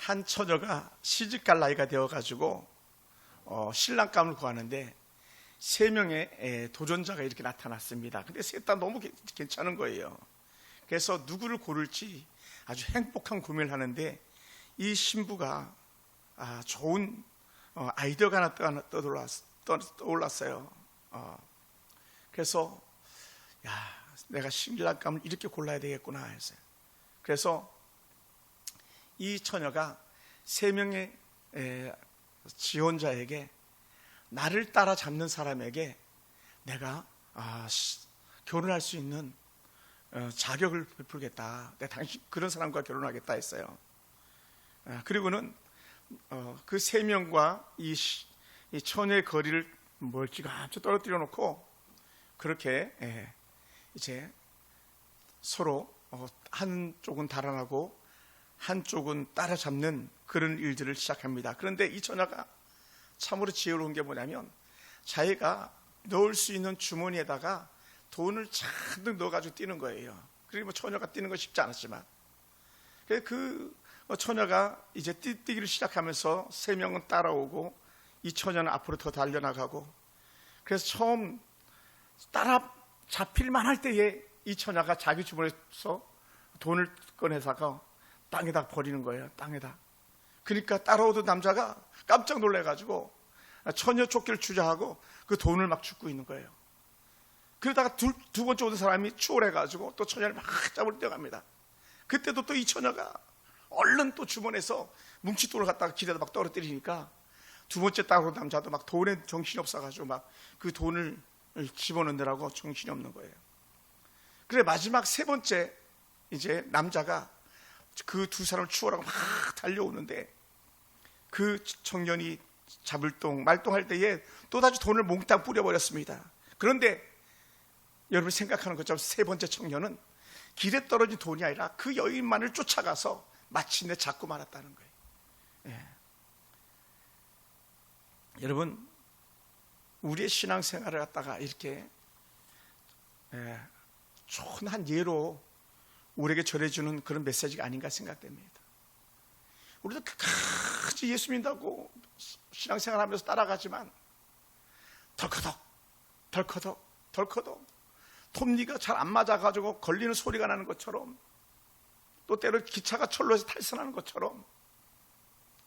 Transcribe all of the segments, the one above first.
한 처녀가 시집갈 나이가 되어가지고 신랑감을 구하는데 3명의 도전자가 이렇게 나타났습니다. 근데 셋 다 너무 괜찮은 거예요. 그래서 누구를 고를지 아주 행복한 고민을 하는데 이 신부가 좋은 아이디어가 하나 떠올랐어요. 그래서 내가 신랑감을 이렇게 골라야 되겠구나 했어요. 그래서 이 처녀가 3명의 지원자에게 나를 따라잡는 사람에게 내가 결혼할 수 있는 자격을 베풀겠다. 내가 당신 그런 사람과 결혼하겠다 했어요. 그리고는 그 3명과 이 처녀의 거리를 멀찌감치 떨어뜨려 놓고 그렇게 이제 서로 한쪽은 달아나고 한쪽은 따라잡는 그런 일들을 시작합니다. 그런데 이 처녀가 참으로 지혜로운 게 뭐냐면 자기가 넣을 수 있는 주머니에다가 돈을 잔뜩 넣어가지고 뛰는 거예요. 그리고 처녀가 뛰는 건 쉽지 않았지만 그 처녀가 이제 뛰기를 시작하면서 3명은 따라오고 이 처녀는 앞으로 더 달려나가고 그래서 처음 따라잡힐만 할 때에 이 처녀가 자기 주머니에서 돈을 꺼내다가 땅에다 버리는 거예요. 땅에다. 그러니까 따라오던 남자가 깜짝 놀라가지고 처녀 쫓기를 주저하고 그 돈을 막 줍고 있는 거예요. 그러다가 두 번째 오던 사람이 추월해가지고 또 처녀를 막 잡으러 뛰어갑니다. 그때도 또 이 처녀가 얼른 또 주머니에서 뭉칫돈을 갖다가 길에다 막 떨어뜨리니까 두 번째 따라오던 남자도 막 돈에 정신이 없어가지고 막 그 돈을 집어넣느라고 정신이 없는 거예요. 그래 마지막 3번째 이제 남자가 그 2사람을 추월하고 막 달려오는데 그 청년이 말똥할 때에 또다시 돈을 몽땅 뿌려버렸습니다. 그런데 여러분 생각하는 것처럼 3번째 청년은 길에 떨어진 돈이 아니라 그 여인만을 쫓아가서 마침내 잡고 말았다는 거예요. 여러분 우리의 신앙생활을 갖다가 이렇게 좋은 한 예로 우리에게 전해주는 그런 메시지가 아닌가 생각됩니다. 우리도 끝까지 예수 믿는다고 신앙생활하면서 따라가지만 덜커덕 톱니가 잘 안 맞아가지고 걸리는 소리가 나는 것처럼 또 때로 기차가 철로에서 탈선하는 것처럼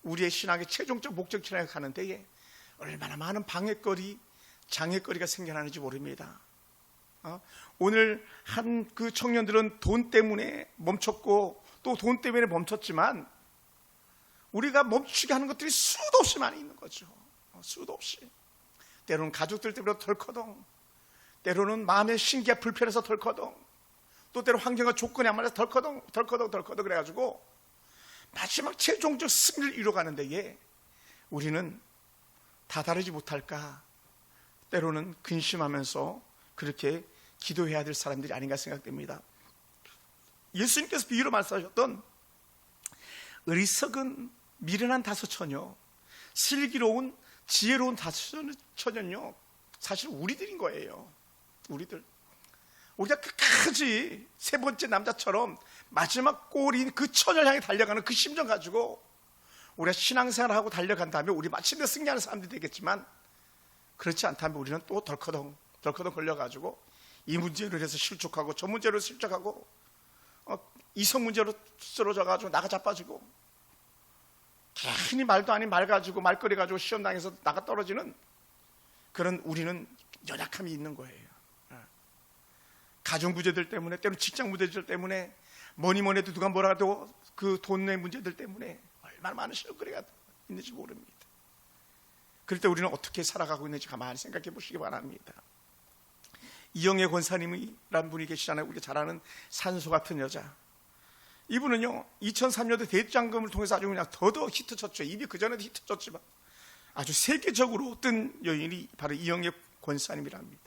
우리의 신앙의 최종적 목적지에 가는 데에 얼마나 많은 방해거리, 장애거리가 생겨나는지 모릅니다. 오늘 한 그 청년들은 돈 때문에 멈췄고 또 돈 때문에 멈췄지만 우리가 멈추게 하는 것들이 수도 없이 많이 있는 거죠. 수도 없이. 때로는 가족들 때문에 덜커덩, 때로는 마음의 신기가 불편해서 덜커덩, 또 때로 환경과 조건이 안 맞아서 덜커덩 그래가지고 마지막 최종적 승리를 이뤄가는 데에 우리는 다다르지 못할까, 때로는 근심하면서 그렇게 기도해야 될 사람들이 아닌가 생각됩니다. 예수님께서 비유로 말씀하셨던 어리석은 미련한 5처녀, 슬기로운 지혜로운 5처녀는요 사실 우리들인 거예요. 우리가 끝까지 3번째 남자처럼 마지막 골인 그 처녀를 향해 달려가는 그 심정 가지고 우리가 신앙생활하고 달려간다면 우리 마침내 승리하는 사람들이 되겠지만, 그렇지 않다면 우리는 또 덜커덩 걸려가지고 이 문제로 해서 실족하고 저 문제로 실족하고 이성 문제로 쓰러져가지고 나가 자빠지고 괜히 말도 아닌 말 가지고 말거리 가지고 시험 당해서 나가 떨어지는 그런 우리는 연약함이 있는 거예요. 가정 문제들 때문에, 때로 직장 문제들 때문에, 뭐니 해도 누가 뭐라 해도 그 돈의 문제들 때문에 얼마나 많은 시험거리가 있는지 모릅니다. 그럴 때 우리는 어떻게 살아가고 있는지 가만히 생각해 보시기 바랍니다. 이영애 권사님이라는 분이 계시잖아요. 우리가 잘 아는 산소 같은 여자. 이분은요 2003년도 대장금을 통해서 아주 그냥 더더 히트쳤죠. 이미 그전에도 히트쳤지만 아주 세계적으로 뜬 여인이 바로 이영애 권사님이랍니다.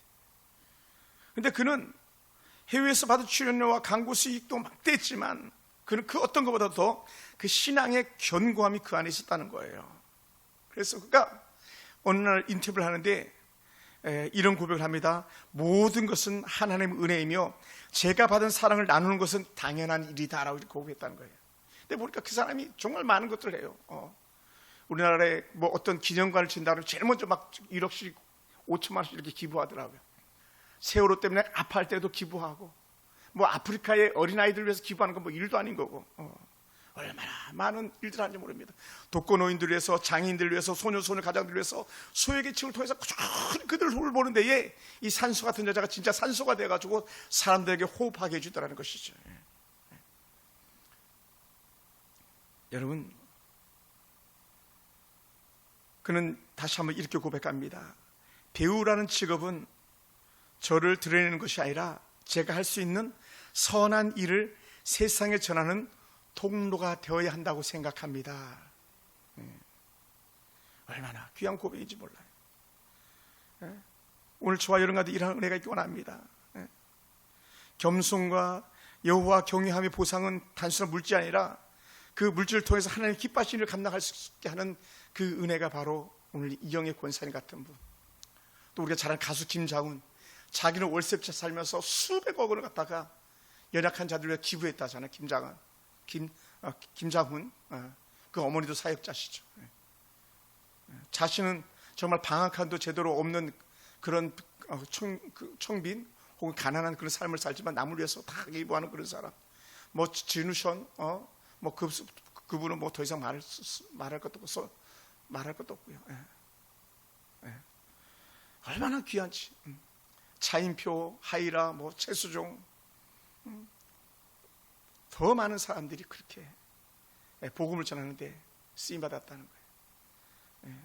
그런데 그는 해외에서 받은 출연료와 광고 수익도 막대했지만 그는 그 어떤 것보다 더 그 신앙의 견고함이 그 안에 있었다는 거예요. 그래서 그가 어느 날 인터뷰를 하는데 이런 고백을 합니다. 모든 것은 하나님의 은혜이며 제가 받은 사랑을 나누는 것은 당연한 일이다라고 고백했다는 거예요. 근데 보니까 그 사람이 정말 많은 것들을 해요. 우리나라에 뭐 어떤 기념관을 진다면 제일 먼저 막 1억씩 5천만 원씩 이렇게 기부하더라고요. 세월호 때문에 아파할 때도 기부하고, 뭐 아프리카의 어린아이들 위해서 기부하는 건 뭐 일도 아닌 거고, 얼마나 많은 일들 하는지 모릅니다. 독거노인들 위해서, 장애인들 위해서, 소녀 가장들 위해서 소외계층을 통해서 꾸준히 그들을 돌보는 데에 이 산소 같은 여자가 진짜 산소가 돼가지고 사람들에게 호흡하게 해주더라는 것이죠. 여러분, 그는 다시 한번 이렇게 고백합니다. 배우라는 직업은 저를 드러내는 것이 아니라 제가 할 수 있는 선한 일을 세상에 전하는 통로가 되어야 한다고 생각합니다. 얼마나 귀한 고백인지 몰라요. 오늘 저와 여러분과도 이러한 은혜가 있기 원합니다. 겸손과 여호와 경외함의 보상은 단순한 물질이 아니라 그 물질을 통해서 하나님의 기뻐하시는 일을 감당할 수 있게 하는 그 은혜가 바로 오늘 이영애 권사님 같은 분, 또 우리가 잘 아는 가수 김장훈, 자기는 월세집 살면서 수백억 원을 갖다가 연약한 자들을 위해 기부했다잖아요. 김장훈, 그 어머니도 사역자시죠. 자신은 정말 방 한 칸도 제대로 없는 그런 청빈 혹은 가난한 그런 삶을 살지만 남을 위해서 다 기부하는 그런 사람. 뭐 진우션, 뭐 그분은 뭐 더 이상 말할 것도 없고요. 얼마나 귀한지. 차인표, 하이라, 뭐 최수종, 더 많은 사람들이 그렇게 복음을 전하는데 쓰임 받았다는 거예요.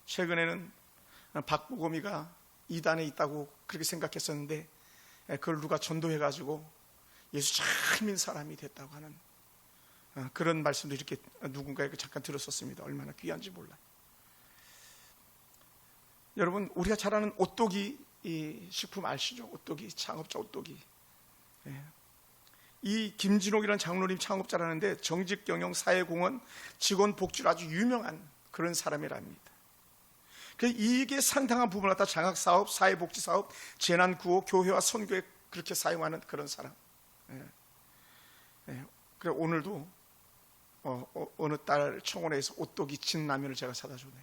최근에는 박보검이가 이단에 있다고 그렇게 생각했었는데 그걸 누가 전도해가지고 예수 잘 믿는 사람이 됐다고 하는 그런 말씀도 이렇게 누군가에게 잠깐 들었었습니다. 얼마나 귀한지 몰라요. 여러분, 우리가 잘 아는 오또기 이 식품 아시죠? 오또기, 창업자 오또기. 이 김진옥이라는 장로님 창업자라는데 정직경영, 사회공헌, 직원복지로 아주 유명한 그런 사람이랍니다. 이익에 상당한 부분을 갖다 장학사업, 사회복지사업, 재난구호, 교회와 선교에 그렇게 사용하는 그런 사람. 그래 오늘도 어느 딸 청원회에서 오또기 진라면을 제가 사다 줬네.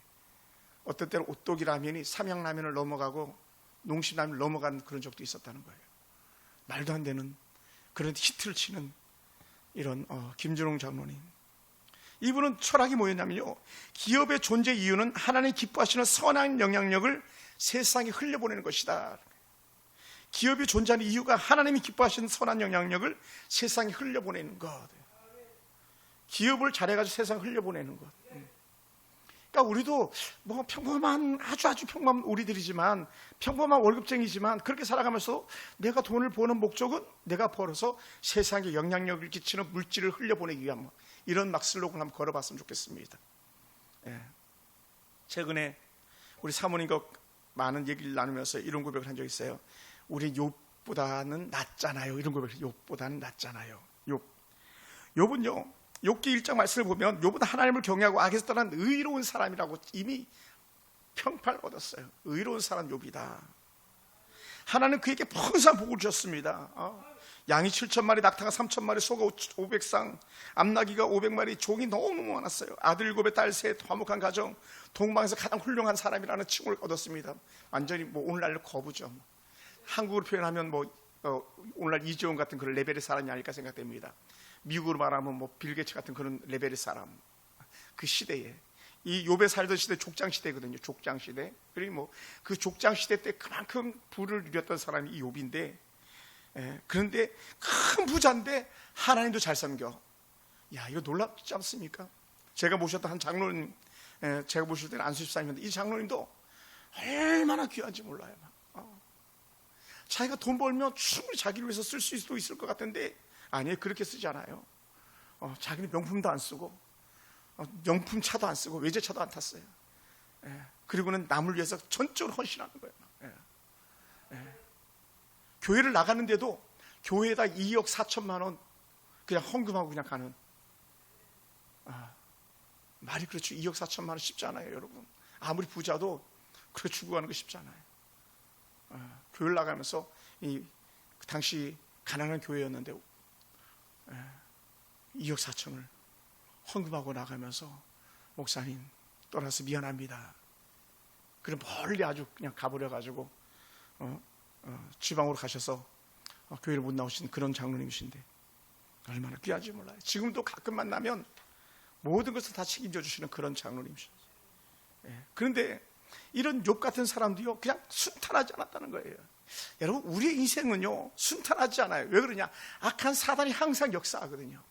어떤 때는 오또기 라면이 삼양라면을 넘어가고 농심라면을 넘어간 그런 적도 있었다는 거예요. 말도 안 되는 그런 히트를 치는 이런 김준홍 장로님. 이분은 철학이 뭐였냐면요, 기업의 존재 이유는 하나님 기뻐하시는 선한 영향력을 세상에 흘려보내는 것이다. 기업이 존재하는 이유가 하나님이 기뻐하시는 선한 영향력을 세상에 흘려보내는 것. 기업을 잘해가지고 세상에 흘려보내는 것. 그러니까 우리도 뭐 평범한 아주 평범한 우리들이지만, 평범한 월급쟁이지만 그렇게 살아가면서 내가 돈을 버는 목적은 내가 벌어서 세상에 영향력을 끼치는 물질을 흘려보내기 위한 이런 막 슬로건을 한번 걸어봤으면 좋겠습니다. 최근에 우리 사모님과 많은 얘기를 나누면서 이런 고백을 한 적이 있어요. 우리 욥보다는 낫잖아요. 이런 고백을. 욥보다는 낫잖아요. 욥은요, 욥기 1장 말씀을 보면 욥은 하나님을 경외하고 악에서 떠난 의로운 사람이라고 이미 평판을 얻었어요. 의로운 사람 욥이다. 하나님 그에게 풍성한 복을 주셨습니다. 양이 7,000마리, 낙타가 3,000마리, 소가 500상, 암나귀가 500마리, 종이 너무 많았어요. 아들 7에 딸 셋, 화목한 가정, 동방에서 가장 훌륭한 사람이라는 칭호를 얻었습니다. 완전히 뭐 오늘날로 거부죠. 한국으로 표현하면 오늘날 이재용 같은 그런 레벨의 사람이 아닐까 생각됩니다. 미국으로 말하면 뭐 빌 게이츠 같은 그런 레벨의 사람. 그 시대에 이 욥에 살던 시대 족장 시대거든요. 족장 시대. 그리고 뭐 그 족장 시대 때 그만큼 부를 누렸던 사람이 이 욥인데, 그런데 큰 부자인데 하나님도 잘 섬겨. 야, 이거 놀랍지 않습니까? 제가 모셨던 한 장로님, 제가 모실 때는 안수집사님인데 이 장로님도 얼마나 귀한지 몰라요. 자기가 돈 벌면 충분히 자기를 위해서 쓸 수도 있을 것 같은데 아니에요. 그렇게 쓰지 않아요. 자기는 명품도 안 쓰고 명품 차도 안 쓰고 외제차도 안 탔어요. 그리고는 남을 위해서 전적으로 헌신하는 거예요. 교회를 나가는데도 교회에다 2억 4천만 원 그냥 헌금하고 그냥 가는. 말이 그렇죠. 2억 4천만 원 쉽지 않아요, 여러분. 아무리 부자도 그렇게 주고 가는 거 쉽지 않아요. 교회를 나가면서 그 당시 가난한 교회였는데 2억 4천을 헌금하고 나가면서 목사님 떠나서 미안합니다. 그럼 멀리 아주 그냥 가버려 가지고 지방으로 가셔서 교회를 못 나오신 그런 장로님이신데 얼마나 귀한지 몰라요. 지금도 가끔 만나면 모든 것을 다 책임져 주시는 그런 장로님이시죠. 그런데 이런 욥 같은 사람도요 그냥 순탄하지 않았다는 거예요. 여러분, 우리의 인생은요 순탄하지 않아요. 왜 그러냐? 악한 사단이 항상 역사하거든요.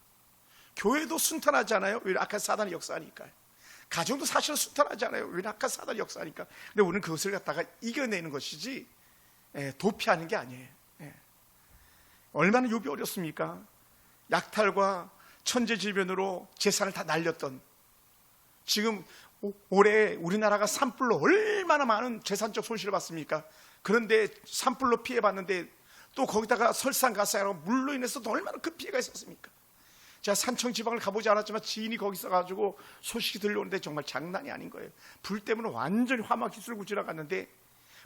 교회도 순탄하지 않아요. 왜? 악한 사단이 역사하니까요. 가정도 사실은 순탄하지 않아요. 왜? 악한 사단이 역사하니까. 근데 우리는 그것을 갖다가 이겨내는 것이지 도피하는 게 아니에요. 얼마나 욥이 어렵습니까? 약탈과 천재지변으로 재산을 다 날렸던, 지금 올해 우리나라가 산불로 얼마나 많은 재산적 손실을 받습니까? 그런데 산불로 피해봤는데 또 거기다가 설상가상으로 물로 인해서 또 얼마나 큰 피해가 있었습니까? 제가 산청 지방을 가보지 않았지만 지인이 거기 있어가지고 소식이 들려오는데 정말 장난이 아닌 거예요. 불 때문에 완전히 화막이 쓸고 지나갔는데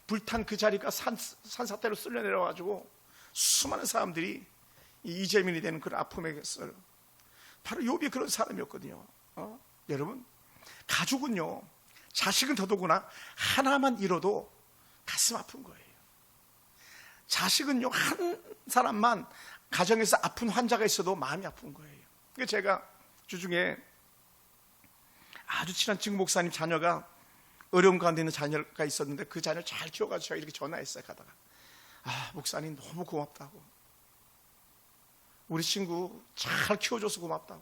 불탄 그 자리가 산사태로 쓸려 내려가지고 수많은 사람들이 이재민이 되는 그런 아픔에 겠어요. 바로 욥이 그런 사람이었거든요. 여러분, 가족은요, 자식은 더더구나 하나만 잃어도 가슴 아픈 거예요. 자식은요, 한 사람만 가정에서 아픈 환자가 있어도 마음이 아픈 거예요. 그러니까 제가 주중에 아주 친한 친구 목사님 자녀가 어려운 가운데 있는 자녀가 있었는데 그 자녀를 잘 키워가지고 제가 이렇게 전화했어요. 가다가 목사님 너무 고맙다고, 우리 친구 잘 키워줘서 고맙다고,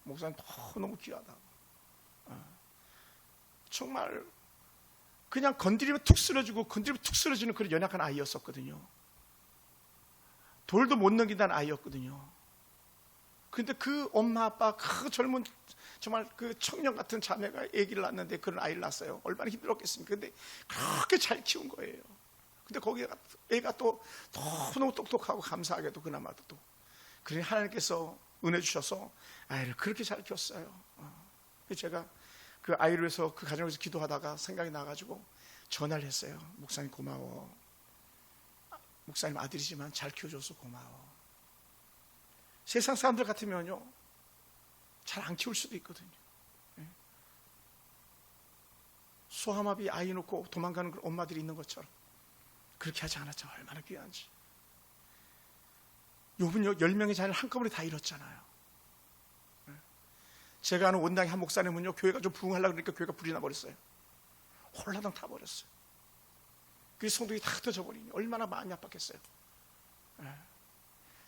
목사님 너무 귀하다고. 정말 그냥 건드리면 툭 쓰러지고 건드리면 툭 쓰러지는 그런 연약한 아이였었거든요. 돌도 못 넘긴다는 아이였거든요. 그런데 그 엄마 아빠 그 젊은 정말 그 청년 같은 자매가 아기를 낳았는데 그런 아이를 낳았어요. 얼마나 힘들었겠습니까? 근데 그렇게 잘 키운 거예요. 근데 거기가 애가 또 너무 똑똑하고 감사하게도 그나마도 또 그래 하나님께서 은혜 주셔서 아이를 그렇게 잘 키웠어요. 제가 그 아이를 위해서 그 가정을 위해서 기도하다가 생각이 나가지고 전화를 했어요. 목사님 고마워. 목사님 아들이지만 잘 키워줘서 고마워. 세상 사람들 같으면요 잘 안 키울 수도 있거든요. 소아마비 아이 놓고 도망가는 그런 엄마들이 있는 것처럼 그렇게 하지 않았잖아요. 얼마나 귀한지. 욥은요 10명의 자녀를 한꺼번에 다 잃었잖아요. 제가 아는 원당의 한 목사님은요 교회가 좀 부흥하려고 그러니까 교회가 불이 나버렸어요. 홀라당 타버렸어요. 그래서 성도들이 다 흩어져 버리니 얼마나 마음이 아팠겠어요.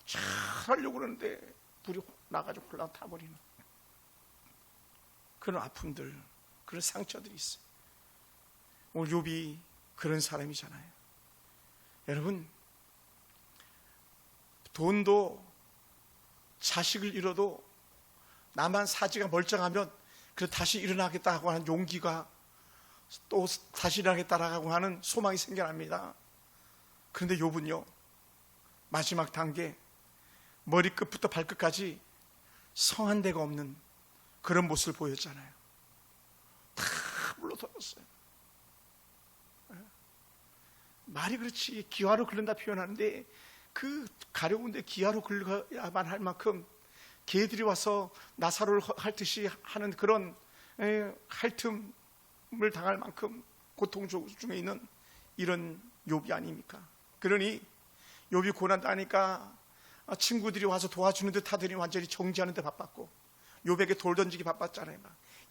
잘 하려고 그러는데 불이 나가지고 홀라당 타버리는 그런 아픔들, 그런 상처들이 있어요. 오늘 욥이 그런 사람이잖아요. 여러분, 돈도 자식을 잃어도 나만 사지가 멀쩡하면 그 다시 일어나겠다고 하는 용기가, 또 다시 일어나겠다라고 하는 소망이 생겨납니다. 그런데 욥은요 마지막 단계 머리끝부터 발끝까지 성한 데가 없는 그런 모습을 보였잖아요. 다 물러터졌어요. 말이 그렇지 기와로 긁는다 표현하는데 그 가려운데 기와로 긁어야만 할 만큼 개들이 와서 나사로를 핥듯이 하는 그런 핥음을 당할 만큼 고통 중에 있는 이런 욥이 아닙니까? 그러니 욥이 고난당하니까 친구들이 와서 도와주는 듯 하더니 완전히 정지하는 데 바빴고 욥에게 돌 던지기 바빴잖아요.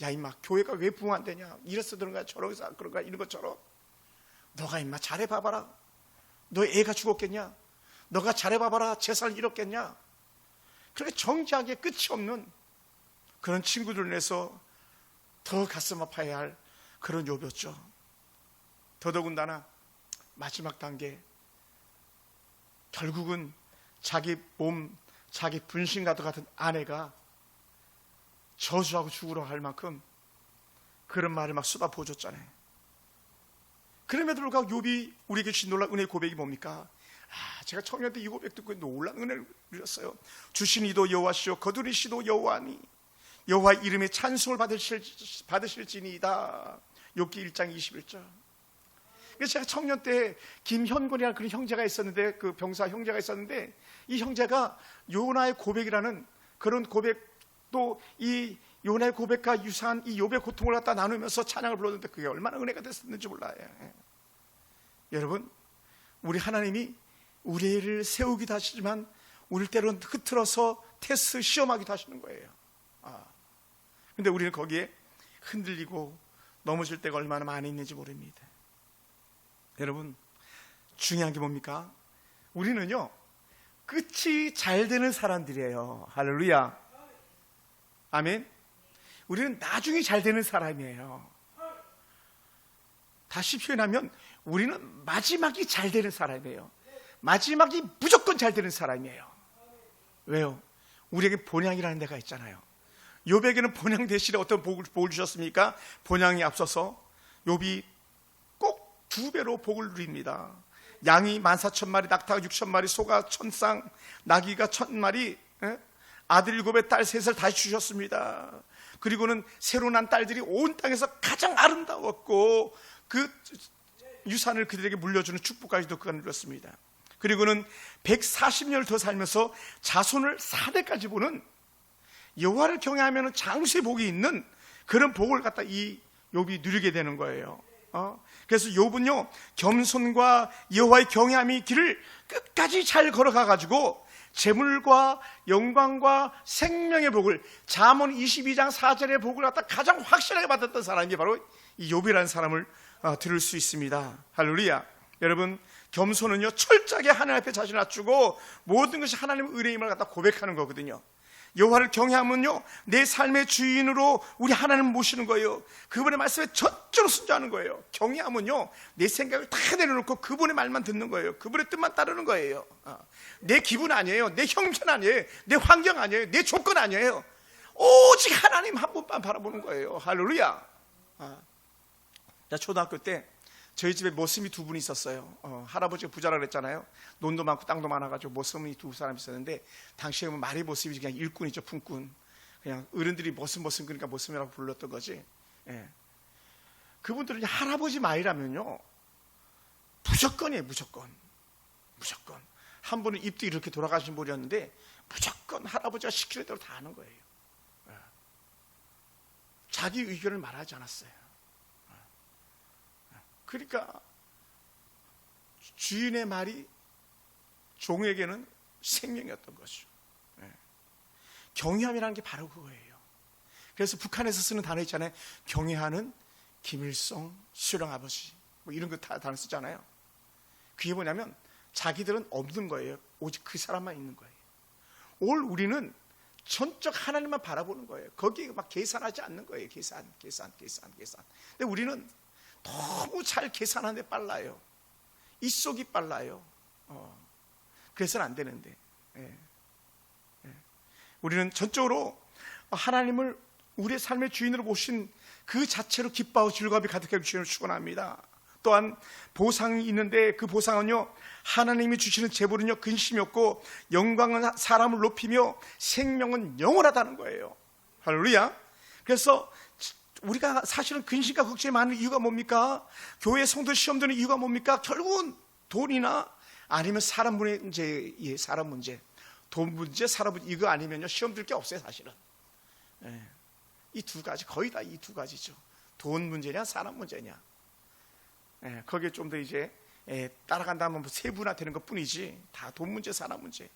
야 임마 교회가 왜 부흥 안 되냐, 이래서 그런가 저래서 그런가 이런 것처럼 너가 임마 잘해봐봐라, 너 애가 죽었겠냐, 너가 잘해봐봐라 재산을 잃었겠냐. 그렇게 정지하기에 끝이 없는 그런 친구들 내서 더 가슴 아파야 할 그런 욥이었죠. 더더군다나 마지막 단계 결국은 자기 몸, 자기 분신과도 같은 아내가 저주하고 죽으러 갈 만큼 그런 말을 막 쏟아 부어줬잖아요. 그럼에도 불구하고 욥이 우리에게 주신 놀라운 은혜의 고백이 뭡니까? 제가 청년 때 이 고백 듣고 놀라운 은혜를 누렸어요. 주신 이도 여호와시요 거두리시도 여호와니 여호와 이름의 찬송을 받으실지니이다. 욥기 1장 21절. 그래서 제가 청년 때 김현곤이라는 그런 형제가 있었는데, 그 병사 형제가 있었는데, 이 형제가 요나의 고백이라는 그런 고백도 이 요나의 고백과 유사한 이 욥의 고통을 갖다 나누면서 찬양을 불렀는데 그게 얼마나 은혜가 됐었는지 몰라요. 여러분, 우리 하나님이 우리를 세우기도 하시지만 우리 때로는 흐트러서 테스트 시험하기도 하시는 거예요. 근데 우리는 거기에 흔들리고 넘어질 때가 얼마나 많이 있는지 모릅니다. 여러분, 중요한 게 뭡니까? 우리는요, 끝이 잘 되는 사람들이에요. 할렐루야. 아멘. 우리는 나중에 잘 되는 사람이에요. 다시 표현하면 우리는 마지막이 잘 되는 사람이에요. 마지막이 무조건 잘 되는 사람이에요. 왜요? 우리에게 본향이라는 데가 있잖아요. 욥에게는 본향 대신에 어떤 복을 주셨습니까? 본향이 앞서서 욥이 꼭 2배로 복을 누립니다. 양이 14,000마리, 낙타가 6,000마리, 소가 1,000쌍, 나귀가 1,000마리, 아들 7에 딸 3을 다시 주셨습니다. 그리고는 새로 난 딸들이 온 땅에서 가장 아름다웠고 그 유산을 그들에게 물려주는 축복까지도 그가 누렸습니다. 그리고는 140년을 더 살면서 자손을 4대까지 보는, 여호와를 경외하면 장수의 복이 있는 그런 복을 갖다 이 욥이 누리게 되는 거예요. 그래서 욥은요, 겸손과 여호와의 경외함의 길을 끝까지 잘 걸어가 가지고 재물과 영광과 생명의 복을, 잠언 22장 4절의 복을 갖다 가장 확실하게 받았던 사람이 바로 이 욥이라는 사람을 들을 수 있습니다. 할렐루야. 여러분, 겸손은요, 철저하게 하나님 앞에 자신을 낮추고 모든 것이 하나님의 은혜임을 갖다 고백하는 거거든요. 여호와를 경외하면요, 내 삶의 주인으로 우리 하나님을 모시는 거예요. 그분의 말씀에 전적으로 순종하는 거예요. 경외하면요, 내 생각을 다 내려놓고 그분의 말만 듣는 거예요. 그분의 뜻만 따르는 거예요. 내 기분 아니에요, 내 형편 아니에요, 내 환경 아니에요, 내 조건 아니에요. 오직 하나님 한 분만 바라보는 거예요. 할렐루야. 초등학교 때 저희 집에 모습이 2분이 있었어요. 할아버지가 부자라 그랬잖아요. 돈도 많고 땅도 많아가지고 모습이 2사람이 있었는데, 당시에 말의 모습이 그냥 일꾼이죠. 품꾼. 그냥 어른들이 모습 그러니까 모습이라고 불렀던 거지. 그분들은 할아버지 말이라면요, 무조건이에요. 무조건. 한 분은 입도 이렇게 돌아가신 분이었는데 무조건 할아버지가 시키는 대로 다 하는 거예요. 자기 의견을 말하지 않았어요. 그러니까 주인의 말이 종에게는 생명이었던 것이죠. 경외함이라는 게 바로 그거예요. 그래서 북한에서 쓰는 단어 있잖아요. 경외하는 김일성 수령 아버지, 뭐 이런 거 다 단어 쓰잖아요. 그게 뭐냐면 자기들은 없는 거예요. 오직 그 사람만 있는 거예요. 올 우리는 전적 하나님만 바라보는 거예요. 거기에 막 계산하지 않는 거예요. 계산. 근데 우리는 너무 잘 계산하는데 빨라요. 입속이 빨라요. 그래서는 안 되는데. 우리는 전적으로 하나님을 우리의 삶의 주인으로 모신 그 자체로 기뻐하고 즐거움이 가득해 주시는 축원합니다. 또한 보상이 있는데 그 보상은요, 하나님이 주시는 제물은요, 근심이 없고 영광은 사람을 높이며 생명은 영원하다는 거예요. 할렐루야. 그래서 우리가 사실은 근심과 걱정이 많은 이유가 뭡니까? 교회 성도 시험 드는 이유가 뭡니까? 결국은 돈이나 아니면 사람 문제, 사람 문제, 돈 문제, 사람 문제, 이거 아니면요 시험 들 게 없어요. 사실은 이 2가지, 거의 다 이 2가지죠. 돈 문제냐 사람 문제냐. 거기에 좀 더 이제 따라간다면 세분화되는 것 뿐이지 다 돈 문제, 사람 문제.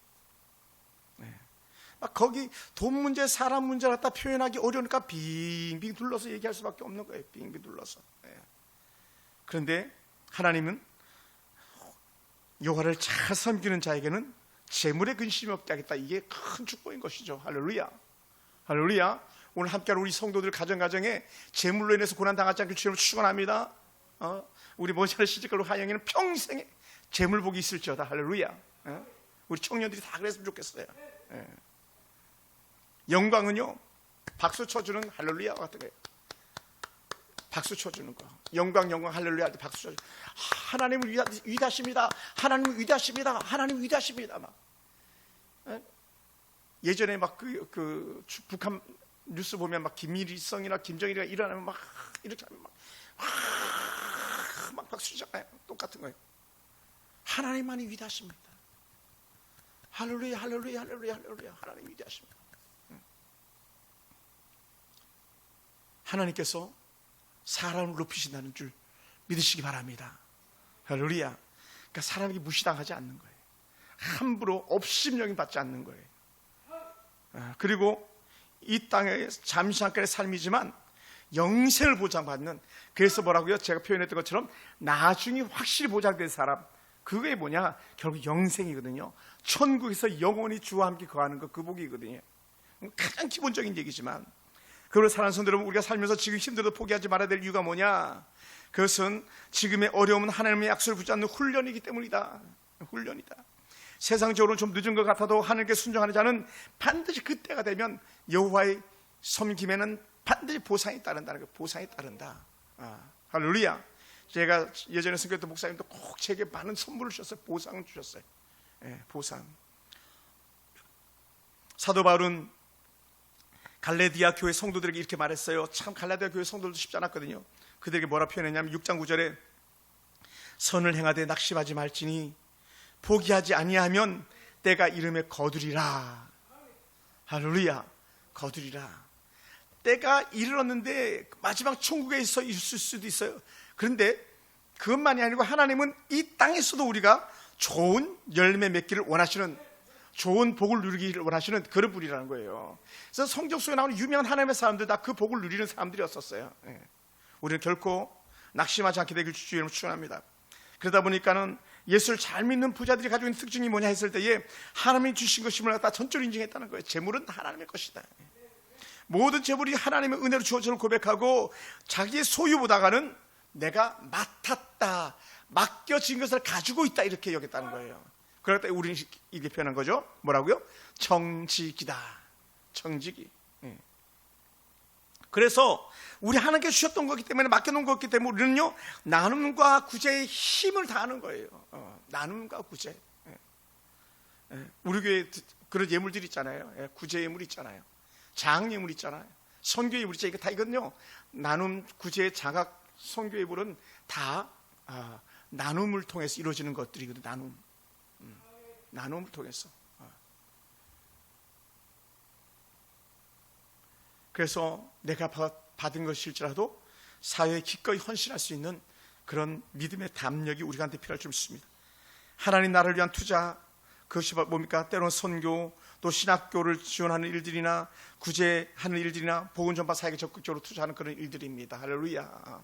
거기 돈 문제, 사람 문제를 갖다 표현하기 어려우니까 빙빙 둘러서 얘기할 수밖에 없는 거예요. 빙빙 둘러서. 그런데 하나님은 여호와를 잘 섬기는 자에게는 재물에 근심이 없게 하겠다. 이게 큰 축복인 것이죠. 할렐루야. 할렐루야. 오늘 함께하는 우리 성도들 가정에 재물로 인해서 고난당하지 않길 주님을 축원합니다. 우리 모자를 시집가로 하영이는 평생에 재물복이 있을지어다. 할렐루야. 우리 청년들이 다 그랬으면 좋겠어요. 영광은요, 박수 쳐주는 할렐루야 같은 거예요. 박수 쳐주는 거. 영광 할렐루야 할 때 박수 쳐주는. 하나님은 위대하십니다. 하나님은 위대하십니다. 하나님 위대하십니다. 막. 예전에 막 그 북한 뉴스 보면 막 김일성이나 김정일이가 일어나면 막 이렇게 하면 막 박수 치잖아요. 똑같은 거예요. 하나님만이 위대하십니다. 할렐루야, 할렐루야, 할렐루야, 할렐루야. 하나님 위대하십니다. 하나님께서 사람을 높이신다는 줄 믿으시기 바랍니다. 할렐루야. 그러니까 사람에게 무시당하지 않는 거예요. 함부로 업신여김 받지 않는 거예요. 그리고 이 땅에 잠시간의 삶이지만 영생을 보장받는, 그래서 뭐라고요? 제가 표현했던 것처럼 나중에 확실히 보장된 사람, 그게 뭐냐? 결국 영생이거든요. 천국에서 영원히 주와 함께 거하는 것, 그 복이거든요. 가장 기본적인 얘기지만, 그걸 사랑하는 성도 여러분, 우리가 살면서 지금 힘들어도 포기하지 말아야 될 이유가 뭐냐? 그것은 지금의 어려움은 하나님의 약속을 붙잡는 훈련이기 때문이다. 훈련이다. 세상적으로 좀 늦은 것 같아도 하나님께 순종하는 자는 반드시 그때가 되면 여호와의 섬김에는 반드시 보상이 따른다는 거예요. 보상이 따른다. 할렐루야. 제가 예전에 섬겼던 목사님도 꼭 제게 많은 선물을 주셨어요. 보상을 주셨어요. 보상. 사도 바울은 갈라디아 교회 성도들에게 이렇게 말했어요. 참 갈라디아 교회 성도들도 쉽지 않았거든요. 그들에게 뭐라 표현했냐면 6장 9절에 선을 행하되 낙심하지 말지니 포기하지 아니하면 때가 이름에 거두리라. 할렐루야. 거두리라. 때가 이르렀는데 마지막 천국에 있을 수도 있어요. 그런데 그것만이 아니고 하나님은 이 땅에서도 우리가 좋은 열매 맺기를 원하시는, 좋은 복을 누리기를 원하시는 그런 분이라는 거예요. 그래서 성경 속에 나오는 유명한 하나님의 사람들 다 그 복을 누리는 사람들이었었어요. 우리는 결코 낙심하지 않게 되길 주의 이름으로 축원합니다. 그러다 보니까는 예수를 잘 믿는 부자들이 가지고 있는 특징이 뭐냐 했을 때에 하나님이 주신 것임을 갖다 전적으로 인정했다는 거예요. 재물은 하나님의 것이다. 모든 재물이 하나님의 은혜로 주어짐을 고백하고 자기의 소유보다가는 내가 맡았다, 맡겨진 것을 가지고 있다, 이렇게 여겼다는 거예요. 그럴 때 우리는 이렇게 표현한 거죠. 뭐라고요? 정직이다. 정직이. 그래서 우리 하나님께 주셨던 거기 때문에, 맡겨놓은 거기 때문에 우리는요, 나눔과 구제의 힘을 다하는 거예요. 나눔과 구제. 우리 교회에 그런 예물들이 있잖아요. 구제 예물 있잖아요. 장학 예물 있잖아요. 선교 예물 있잖아요. 다 이거는요, 나눔, 구제, 장학, 선교 예물은 다 나눔을 통해서 이루어지는 것들이거든요. 나눔을 통해서. 그래서 내가 받은 것일지라도 사회에 기꺼이 헌신할 수 있는 그런 믿음의 담력이 우리한테 필요할 줄 믿습니다. 하나님 나라를 위한 투자, 그것이 뭡니까? 때로는 선교, 또 신학교를 지원하는 일들이나 구제하는 일들이나 복음 전파 사역에 적극적으로 투자하는 그런 일들입니다. 할렐루야.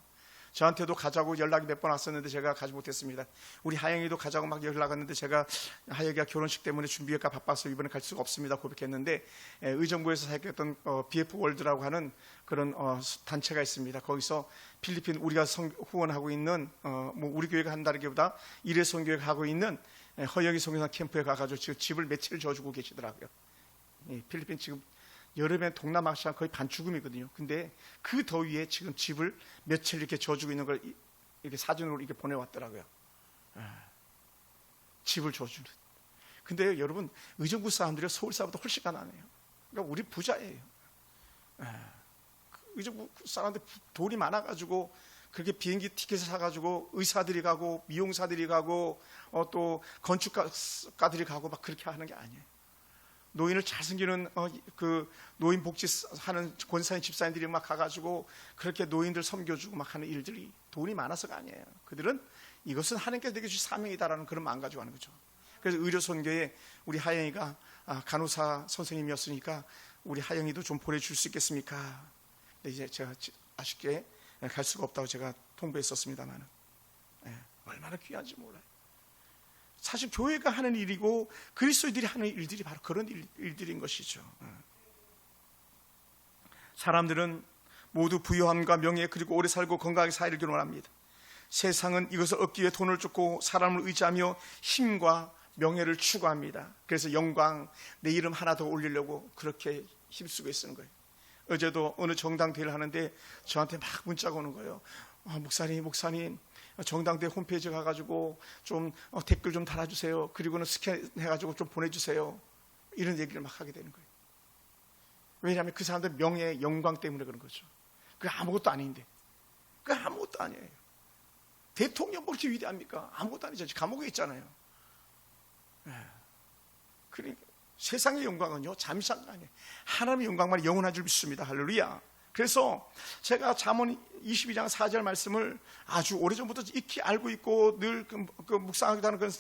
저한테도 가자고 연락이 몇 번 왔었는데 제가 가지 못했습니다. 우리 하영이도 가자고 막 연락 왔는데 제가 하영이가 결혼식 때문에 준비가 바빠서 이번에 갈 수가 없습니다 고백했는데, 의정부에서 사역했던 BF 월드라고 하는 그런 단체가 있습니다. 거기서 필리핀 우리가 후원하고 있는 뭐 우리 교회가 한다기보다 일회성교회가 하고 있는 허영이 성교사 캠프에 가가지고 지금 집을 며칠 져주고 계시더라고요. 필리핀 지금 여름에 동남아시아 거의 반죽음이거든요. 근데 그 더위에 지금 집을 며칠 이렇게 져주고 있는 걸 이렇게 사진으로 이렇게 보내왔더라고요. 집을 져주는. 근데 여러분, 의정부 사람들이 서울 사람보다 훨씬 가난해요. 그러니까 우리 부자예요. 의정부 사람들 돈이 많아가지고 그렇게 비행기 티켓을 사가지고 의사들이 가고 미용사들이 가고 또 건축가들이 가고 막 그렇게 하는 게 아니에요. 노인을 잘 섬기는 그 노인 복지 하는 권사님 집사님들이 막 가가지고 그렇게 노인들 섬겨주고 막 하는 일들이 돈이 많아서가 아니에요. 그들은 이것은 하나님께서 내게 주신 사명이다라는 그런 마음 가지고 하는 거죠. 그래서 의료선교에 우리 하영이가 간호사 선생님이었으니까 우리 하영이도 좀 보내줄 수 있겠습니까? 근데 이제 제가 아쉽게 갈 수가 없다고 제가 통보했었습니다만, 얼마나 귀한지 몰라요. 사실 교회가 하는 일이고 그리스도인들이 하는 일들이 바로 그런 일들인 것이죠. 사람들은 모두 부유함과 명예 그리고 오래 살고 건강하게 살기를 원합니다. 세상은 이것을 얻기 위해 돈을 쫓고 사람을 의지하며 힘과 명예를 추구합니다. 그래서 영광, 내 이름 하나 더 올리려고 그렇게 힘쓰고 있는 거예요. 어제도 어느 정당대회를 하는데 저한테 막 문자가 오는 거예요. 목사님 정당대 홈페이지 가가지고 좀 댓글 좀 달아주세요. 그리고는 스캔해가지고 좀 보내주세요. 이런 얘기를 막 하게 되는 거예요. 왜냐하면 그 사람들 명예, 영광 때문에 그런 거죠. 그게 아무것도 아닌데. 그게 아무것도 아니에요. 대통령 뭐 이렇게 위대합니까? 아무것도 아니죠. 감옥에 있잖아요. 그러니까 세상의 영광은요 잠시가 아니에요. 하나님의 영광만 영원한 줄 믿습니다. 할렐루야. 그래서 제가 잠언 22장 4절 말씀을 아주 오래전부터 익히 알고 있고 늘 묵상하기도 하는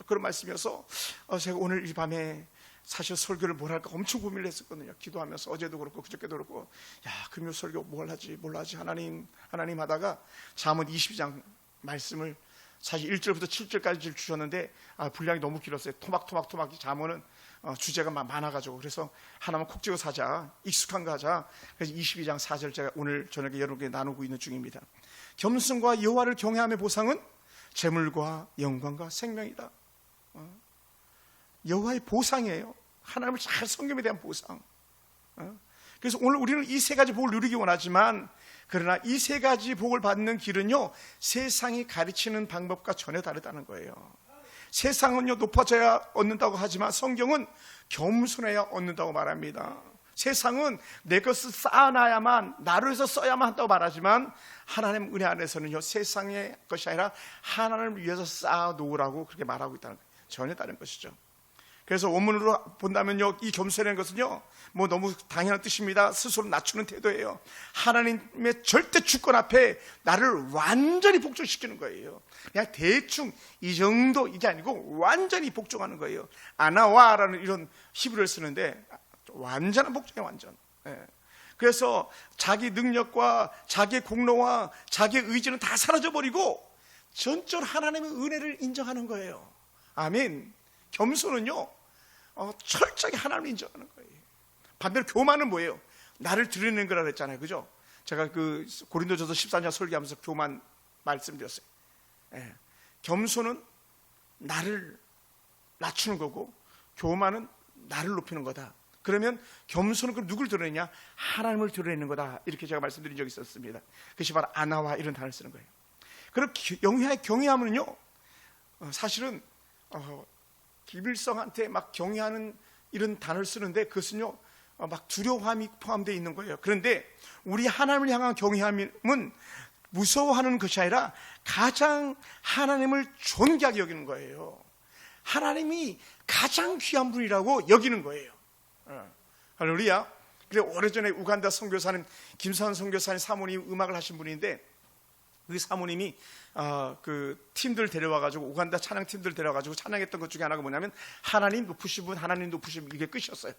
그런 말씀이어서 제가 오늘 이 밤에 사실 설교를 뭘 할까 엄청 고민을 했었거든요. 기도하면서 어제도 그렇고 그저께도 그렇고, 야, 금요 설교 뭘 하지 하나님 하다가 잠언 22장 말씀을 사실 1절부터 7절까지 주셨는데 분량이 너무 길었어요. 토막토막 잠언은 주제가 많아가지고, 그래서 하나만 콕 찍어 사자, 익숙한 거 하자. 그래서 22장 4절 제가 오늘 저녁에 여러분께 나누고 있는 중입니다. 겸손과 여호와를 경외함의 보상은 재물과 영광과 생명이다. 여호와의 보상이에요. 하나님을 잘 섬김에 대한 보상. 그래서 오늘 우리는 이 세 가지 복을 누리기 원하지만, 그러나 이 세 가지 복을 받는 길은요, 세상이 가르치는 방법과 전혀 다르다는 거예요. 세상은요, 높아져야 얻는다고 하지만 성경은 겸손해야 얻는다고 말합니다. 세상은 내 것을 쌓아놔야만, 나를 위해서 써야만 한다고 말하지만, 하나님 은혜 안에서는요, 세상의 것이 아니라 하나님을 위해서 쌓아놓으라고 그렇게 말하고 있다는 거예요. 전혀 다른 것이죠. 그래서 원문으로 본다면요, 이 겸손이라는 것은요, 뭐 너무 당연한 뜻입니다. 스스로 낮추는 태도예요. 하나님의 절대 주권 앞에 나를 완전히 복종시키는 거예요. 그냥 대충 이 정도 이게 아니고 완전히 복종하는 거예요. 아나와라는 이런 히브리어를 쓰는데 완전한 복종이에요, 완전. 그래서 자기 능력과 자기의 공로와 자기의 의지는 다 사라져버리고 전적으로 하나님의 은혜를 인정하는 거예요. 아멘. 겸손은요, 철저하게 하나님을 인정하는 거예요. 반대로 교만은 뭐예요? 나를 드러내는 거라 그랬잖아요, 그죠? 제가 그 고린도전서 14장 설교하면서 교만 말씀드렸어요. 겸손은 나를 낮추는 거고, 교만은 나를 높이는 거다. 그러면 겸손은 그럼 누굴 드러내냐? 하나님을 드러내는 거다. 이렇게 제가 말씀드린 적이 있었습니다. 그것이 바로 아나와 이런 단어를 쓰는 거예요. 그리고 경외하면요, 사실은 김일성한테 막 경외하는 이런 단어를 쓰는데, 그것은요, 막 두려움이 포함되어 있는 거예요. 그런데 우리 하나님을 향한 경외함은 무서워하는 것이 아니라 가장 하나님을 존귀하게 여기는 거예요. 하나님이 가장 귀한 분이라고 여기는 거예요. 할렐루야. 그래, 오래전에 우간다 선교사님 김수환 선교사님 사모님 음악을 하신 분인데, 그 사모님이 그 팀들 데려와가지고, 우간다 찬양 팀들 데려와가지고 찬양했던 것 중에 하나가 뭐냐면, 하나님 높으신 분, 하나님 높으신 분, 이게 끝이었어요.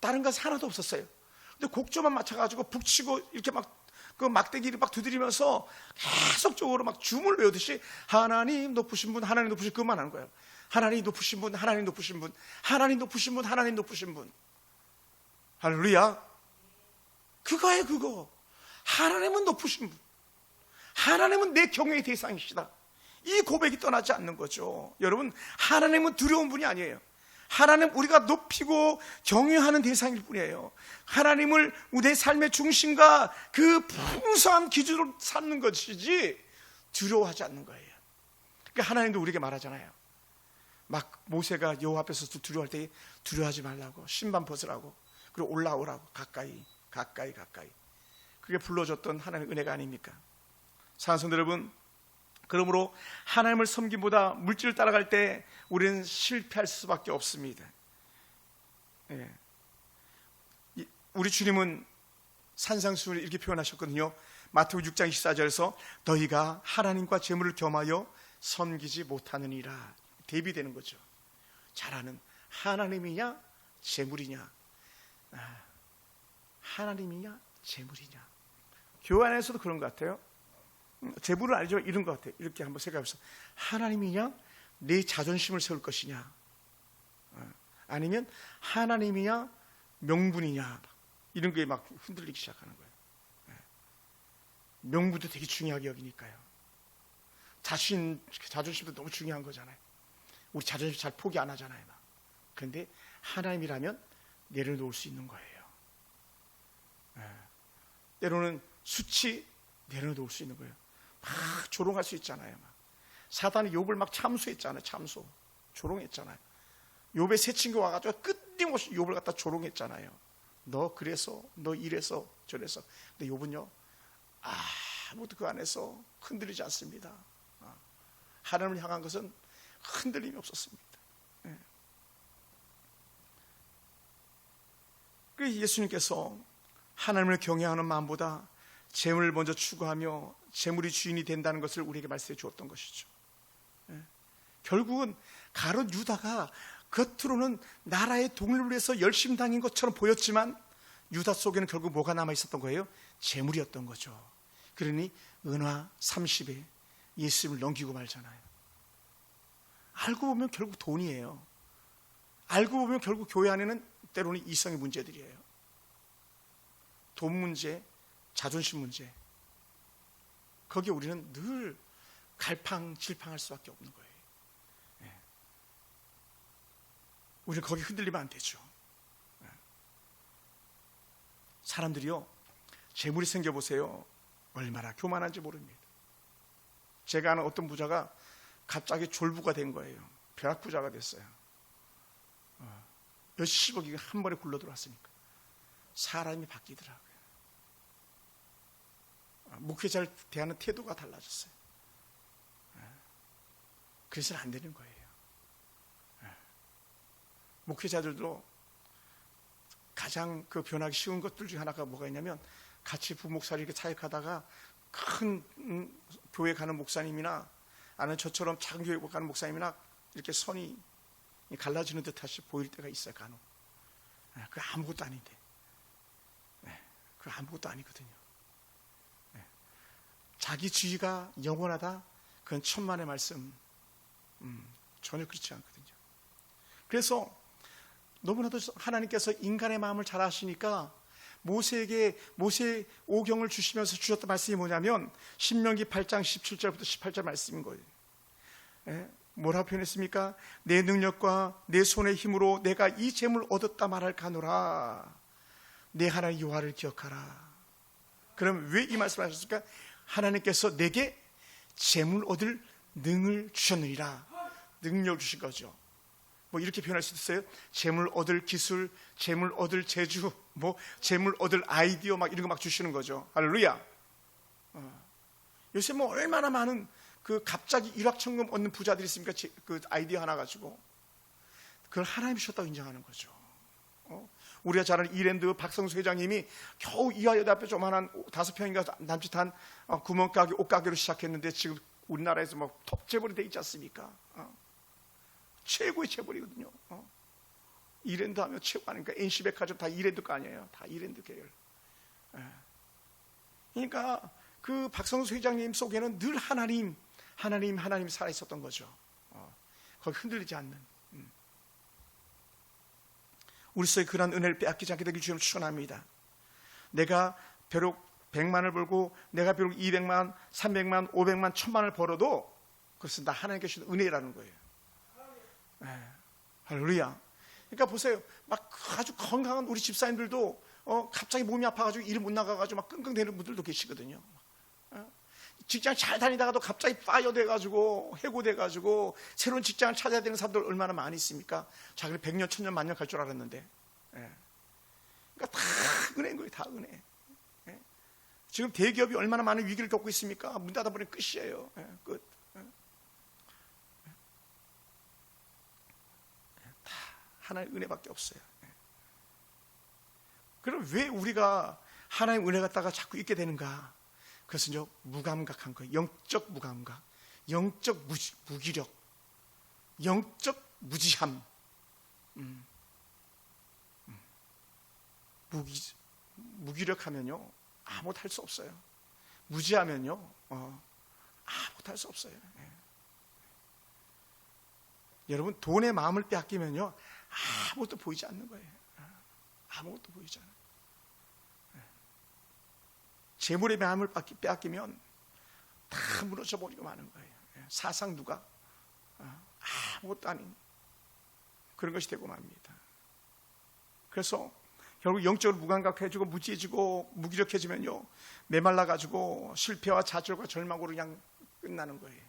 다른 것은 하나도 없었어요. 근데 곡조만 맞춰가지고 북치고 이렇게 막 그 막대기를 막 두드리면서 계속적으로 막 줌을 외우듯이 하나님 높으신 분, 하나님 높으신 분, 그것만 하는 거예요. 하나님 높으신 분, 하나님 높으신 분, 하나님 높으신 분, 하나님 높으신 분. 할렐루야. 그거예요, 그거. 하나님은 높으신 분, 하나님은 내 경외의 대상이시다. 이 고백이 떠나지 않는 거죠. 여러분, 하나님은 두려운 분이 아니에요. 하나님 우리가 높이고 경외하는 대상일 뿐이에요. 하나님을 내 삶의 중심과 그 풍성한 기준으로 삼는 것이지 두려워하지 않는 거예요. 그러니까 하나님도 우리에게 말하잖아요. 막 모세가 여호와 앞에서 두려워할 때 두려워하지 말라고, 신발 벗으라고, 그리고 올라오라고, 가까이. 그게 불러줬던 하나님의 은혜가 아닙니까? 사랑하는 성도 여러분, 그러므로 하나님을 섬김보다 물질을 따라갈 때 우리는 실패할 수밖에 없습니다. 우리 주님은 산상수훈을 이렇게 표현하셨거든요. 마태복음 6장 24절에서 너희가 하나님과 재물을 겸하여 섬기지 못하느니라. 대비되는 거죠. 잘하는 하나님이냐 재물이냐, 하나님이냐 재물이냐. 교회 안에서도 그런 것 같아요. 재물은 아니죠. 이런 것 같아요. 이렇게 한번 생각해보세요. 하나님이냐 내 자존심을 세울 것이냐, 아니면 하나님이냐 명분이냐, 이런 게 막 흔들리기 시작하는 거예요. 명분도 되게 중요하게 여기니까요. 자존심도 너무 중요한 거잖아요. 우리 자존심 잘 포기 안 하잖아요. 그런데 하나님이라면 내려놓을 수 있는 거예요. 때로는 수치 내려놓을 수 있는 거예요. 막 조롱할 수 있잖아요. 사단이 욥을 막 참수했잖아요. 조롱했잖아요. 욥의 세 친구 와가지고 끊임없이 욥을 갖다 조롱했잖아요. 너 그래서, 너 이래서 저래서. 근데 욥은요, 아무도 그 안에서 흔들리지 않습니다. 하나님을 향한 것은 흔들림이 없었습니다. 그래서 예수님께서 하나님을 경외하는 마음보다 재물을 먼저 추구하며 재물이 주인이 된다는 것을 우리에게 말씀해 주었던 것이죠. 결국은 가룟 유다가 겉으로는 나라의 독립을 위해서 열심히 다닌 것처럼 보였지만 유다 속에는 결국 뭐가 남아 있었던 거예요? 재물이었던 거죠. 그러니 은화 30에 예수님을 넘기고 말잖아요. 알고 보면 결국 돈이에요. 알고 보면 결국 교회 안에는 때로는 이성의 문제들이에요. 돈 문제, 자존심 문제. 거기에 우리는 늘 갈팡질팡할 수밖에 없는 거예요. 우리는 거기 흔들리면 안 되죠. 사람들이요, 재물이 생겨보세요. 얼마나 교만한지 모릅니다. 제가 아는 어떤 부자가 갑자기 졸부가 된 거예요. 벼락부자가 됐어요. 몇십억이 한 번에 굴러 들어왔으니까 사람이 바뀌더라고요. 목회자를 대하는 태도가 달라졌어요. 그래서는 안 되는 거예요. 목회자들도 가장 그 변하기 쉬운 것들 중에 하나가 뭐가 있냐면, 같이 부목사를 이렇게 사역하다가 큰 교회 가는 목사님이나 아니면 저처럼 작은 교회 가는 목사님이나 이렇게 선이 갈라지는 듯이 보일 때가 있어요. 간혹. 그거 아무것도 아닌데. 그거 아무것도 아니거든요. 자기 지위가 영원하다, 그건 천만의 말씀. 전혀 그렇지 않거든요. 그래서 너무나도 하나님께서 인간의 마음을 잘 아시니까 모세에게 모세 오경을 주시면서 주셨던 말씀이 뭐냐면 신명기 8장 17절부터 18절 말씀인 거예요. 뭐라고 표현했습니까? 내 능력과 내 손의 힘으로 내가 이 재물을 얻었다 말할까노라. 내 하나님 여호와를 기억하라. 그럼 왜 이 말씀을 하셨을까? 하나님께서 내게 재물 얻을 능을 주셨느니라. 능력을 주신 거죠. 뭐 이렇게 표현할 수 있어요. 재물 얻을 기술, 재물 얻을 재주, 뭐 재물 얻을 아이디어 막 이런 거 막 주시는 거죠. 할렐루야. 요새 뭐 얼마나 많은 그 갑자기 일확천금 얻는 부자들이 있습니까? 그 아이디어 하나 가지고. 그걸 하나님이 주셨다고 인정하는 거죠. 우리가 잘 아는 이랜드 박성수 회장님이 겨우 이화여대 앞에 조만한 5평인가 남짓한 구멍가게, 옷가게로 시작했는데 지금 우리나라에서 뭐 톱 재벌이 돼 있지 않습니까? 최고의 재벌이거든요. 이랜드 하면 최고 아닙니까? NC백화점 다 이랜드 거 아니에요. 다 이랜드 계열. 그러니까 그 박성수 회장님 속에는 늘 하나님 살아 있었던 거죠. 거기 흔들리지 않는. 우리 속에 그런 은혜를 빼앗기지 않게 되길 주님을 축원합니다. 내가 비록 100만을 벌고 내가 비록 200만, 300만, 500만, 1000만을 벌어도 그것은 다 하나님께 주신 은혜라는 거예요. 할렐루야. 그러니까 보세요. 막 아주 건강한 우리 집사님들도 갑자기 몸이 아파가지고 일을 못 나가가지고 막 끙끙대는 분들도 계시거든요. 직장 잘 다니다가도 갑자기 파이어 돼가지고 해고돼가지고 새로운 직장을 찾아야 되는 사람들 얼마나 많이 있습니까? 자기는 100년, 1000년, 만년 갈 줄 알았는데. 그러니까 다 은혜인 거예요. 다 은혜. 지금 대기업이 얼마나 많은 위기를 겪고 있습니까? 문 닫아버리면 끝이에요. 끝. 다 하나님의 은혜밖에 없어요. 그럼 왜 우리가 하나님의 은혜 갖다가 자꾸 잊게 되는가? 그것은요, 무감각한 거예요. 영적 무감각, 영적 무기력, 영적 무지함. 무기력하면요 아무것도 할 수 없어요. 무지하면요 아무것도 할 수 없어요. 여러분, 돈의 마음을 빼앗기면요 아무것도 보이지 않는 거예요. 아무것도 보이지 않아요. 재물의 마음을 빼앗기면 다 무너져 버리고 마는 거예요. 사상 누가 아무것도 아닌 그런 것이 되고 맙니다. 그래서 결국 영적으로 무감각해지고 무지해지고 무기력해지면요 메말라가지고 실패와 좌절과 절망으로 그냥 끝나는 거예요.